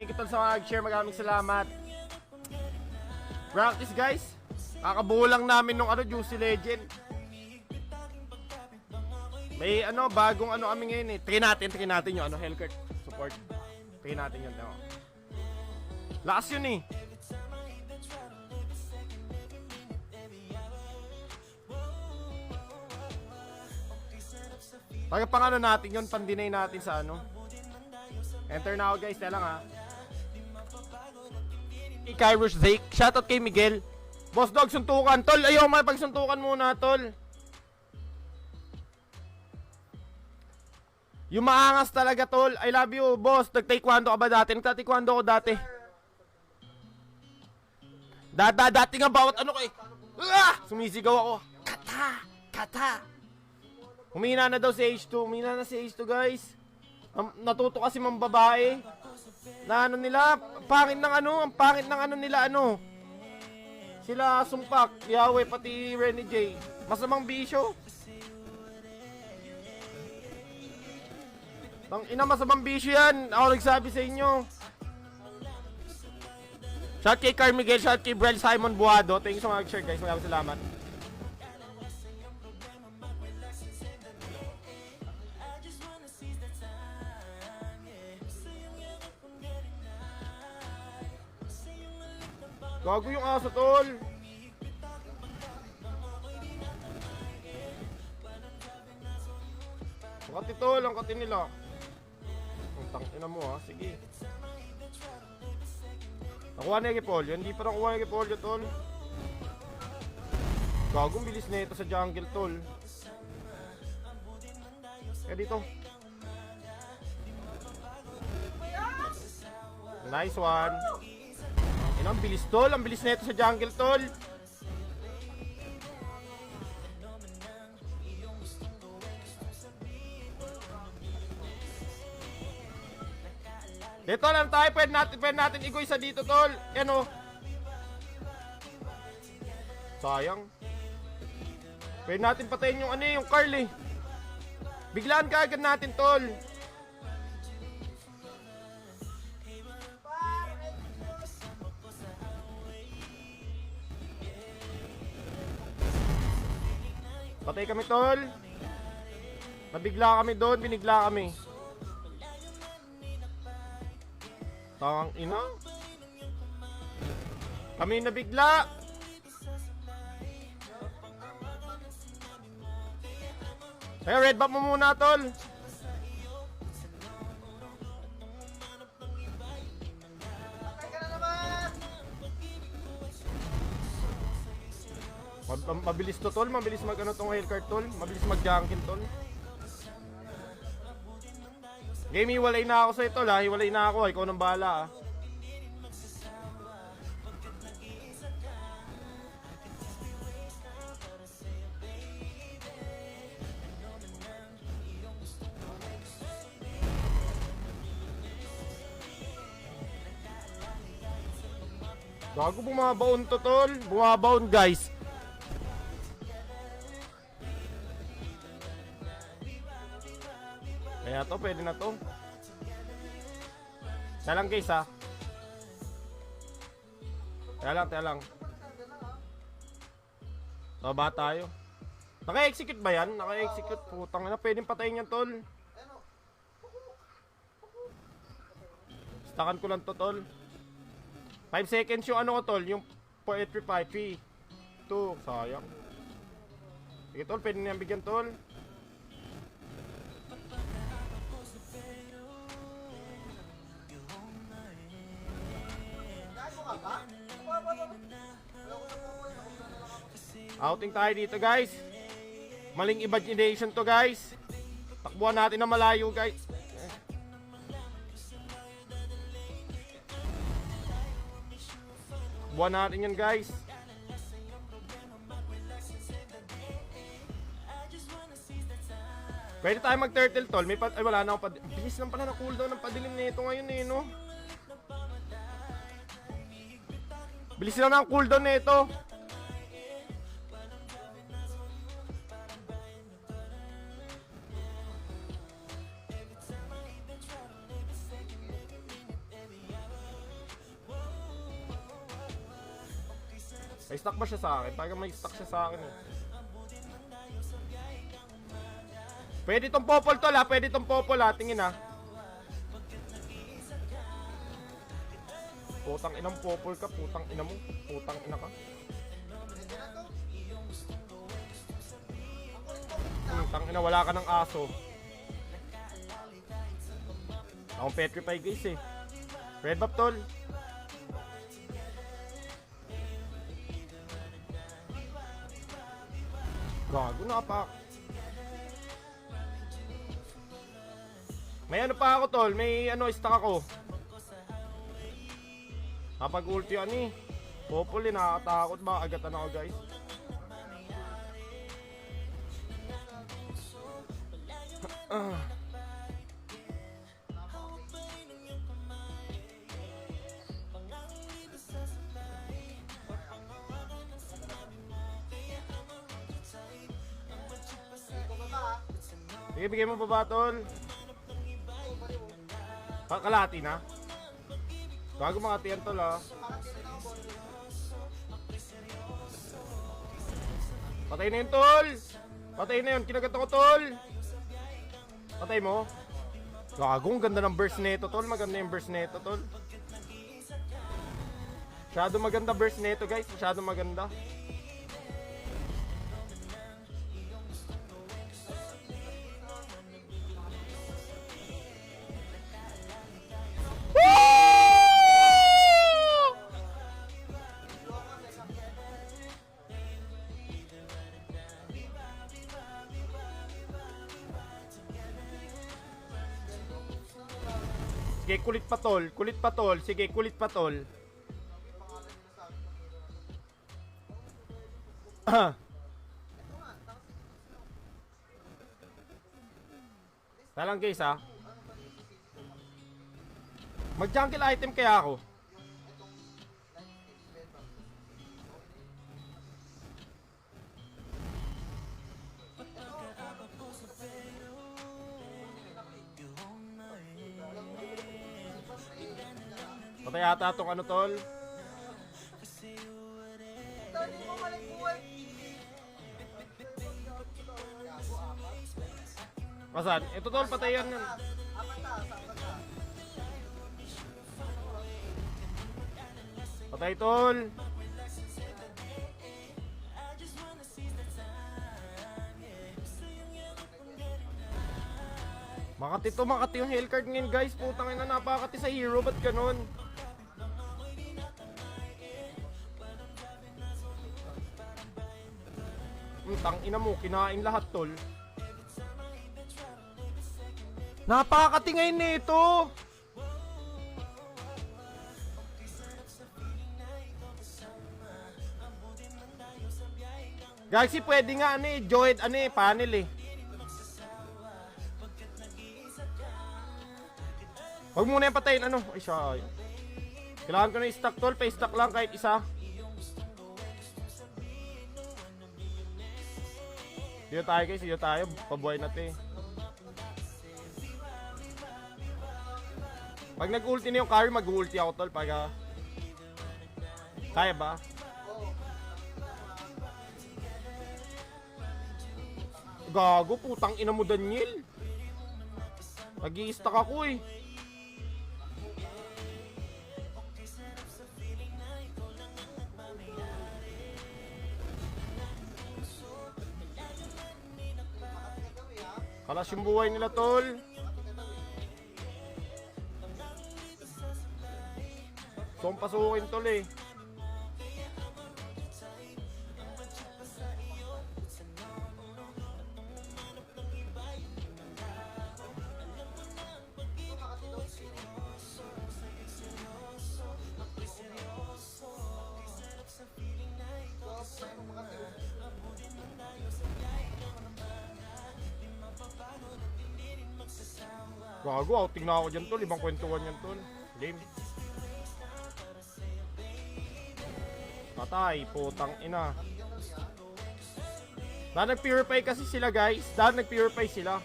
Thank you tol sa mag-share, maraming salamat. Practice guys. Kakabuo lang namin nung Juicy Legend. May bagong kami ngayon eh. Try natin yung Hellcurt support. Try natin yun. Lakas yun eh. Pag pang natin yun, pandinay natin sa Enter na ako guys, tala lang ha. Kairos Zake, shoutout kay Miguel. Boss Dog, suntukan. Tol, ayaw pagsuntukan muna, tol. Yung maangas talaga, tol. I love you, boss. Nag-taekwondo ka ba dati? Nagta-taekwondo ko dati. Dati nga bawat sumisigaw ako. Kata. Humina na daw si H2. Humina na si H2, guys. Natuto kasi mga babae. Na nila, pangit ng nila, Sila Sumpak, Yahweh, pati Renny J. Masamang bisyo. Masamang bisyo yan. Ako nagsabi sa inyo. Shout kay Carl Miguel, shout kay Brel Simon Buado. Thank you so much, share guys. Maraming salamat. Gago yung asa, tol. Ang tol, ang kati nila. Ang tangina mo ha, sige. Nakuha na yung Kipolyo, hindi pa nakuha yung Kipolyo, tol. Gagong bilis na ito sa jungle, tol. Kaya dito. Nice one. Ang bilis, tol. Ang bilis na ito sa jungle, tol. Dito lang tayo. Pwede natin igoy sa dito, tol. Yan o. Sayang. Pwede natin patayin yung yung Carl eh. Biglaan ka agad natin, tol. Patay kami, tol. Nabigla kami doon, binigla kami. Tawang ina. Kami nabigla. Kaya red buff mo muna, tol. Mabilis to, tol. Mabilis tong Hellcurt, tol. Mabilis mag-jungle, tol. Game, hiwalay na ako sa'yo, tol, ha. Hiwalay na ako. Ikaw nang bahala, ha. Gago, bumabaon to, tol. Bumabaon, guys. Kaya to, pwede na to. Kaya lang guys ha. Kaya lang. Baba tayo. Naka-execute ba yan? Naka-execute. Putang ina, pwedeng patayin yan, tol. Stackan ko lang to, tol. 5 seconds yung ko, tol. Yung poetry 5 2. Sayang. Sige, tol, pwede na yan bigyan, tol. Outing tayo dito, guys. Maling imagination to, guys. Takbuhan natin na malayo, guys. Takbuhan natin yan, guys. Pwede tayo mag-turtle, tol. Ay, wala na akong bilis lang pala na cooldown ng padilim nito ngayon, eh, no? Bilis lang ang cooldown nito. May stock ba siya sa akin? Parang may stock siya sa akin eh. Pwede tong popol tol ha, pwede tong popol ha, tingin ha. Putang inang popol ka, putang ina mo, putang ina ka. Putang ina, wala ka ng aso. Akong petrify guys eh. Red buff tol. Gago na pa. May ano pa ako tol, may ano stock ako. Kapag ulti yan eh. Hopefully nakakatakot ba agatan ako guys. Sige, bigay mo pa ba tol? Kalahati na? Bago makati yan tol ha. Patay na yun tol. Patay na yun, kinagat ako tol. Patay mo. Gagong ganda ng burst neto tol. Maganda yung burst neto tol. Masyado maganda burst neto guys. Masyado maganda. Sige, kulit pa tol. Kulit pa tol. Sige, kulit pa tol. Talang guys ha. Mag-jungle item kaya ako. Patay ata itong ano tol. Masan? Ito tol, patay yan. Patay tol. Makati yung heal card ngayon guys. Putang ina, napakati sa hero. Ba't ganon? Tang ina mo, kinain lahat tol. Napakati ngayon nito. Guys, pwede nga ano eh, join ano eh, panel eh. Huwag muna yung patayin, ano? Ay, siya. Kailangan ko na i-stack tol, pa-stack lang kahit isa. Dito tayo guys, dito tayo. Pabuhay natin. Pag nag-ulti na yung carry, mag-ulti ako tol. Pag kaya ba? Gago, putang ina mo Daniel. Nag-i-stack ako eh. Kalas yung buhay nila tol. So pasukin tol eh. Gago, outing na ako dyan tol. Ibang kwentuhan yan tol. Lame. Patay, putang ina. Dahil nag-purify kasi sila guys. Dahil nag-purify sila.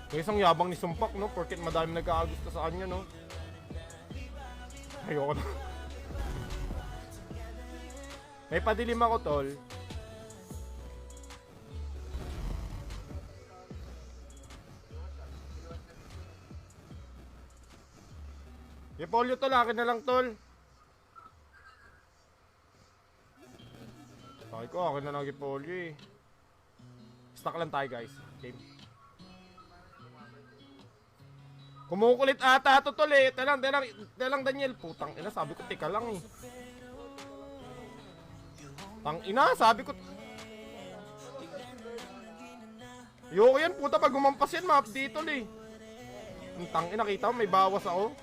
Guys, ang yabang ni Sumpak no. Porket madami nag-aagusto sa kanya no. Ayoko na. May padilim ako, tol. Ipolyo tol, akin na lang tol. Sabi ko, akin na lang ipolyo eh. Stuck lang tayo guys. Game. Kumukulit ata ito tol eh. Telang Daniel. Putang ina, sabi ko tika lang eh. Tang ina, sabi ko. Ayoko yan, puta, pag gumampas yan, ma-update tol eh. Ang tang ina, kita mo, may bawas ako.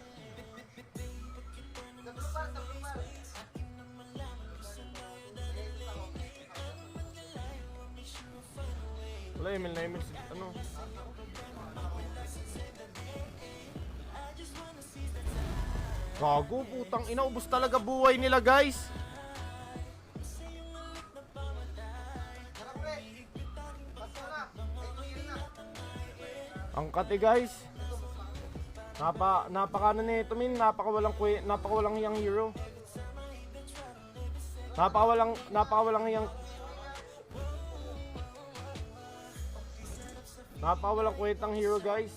Wala, email na email. Ano? Gago, putang ina, ubos talaga buhay nila, guys. Ang kate, guys. Napaka nito, min, napakawalang yang hero. Napakawalang yang kwentang hero, guys.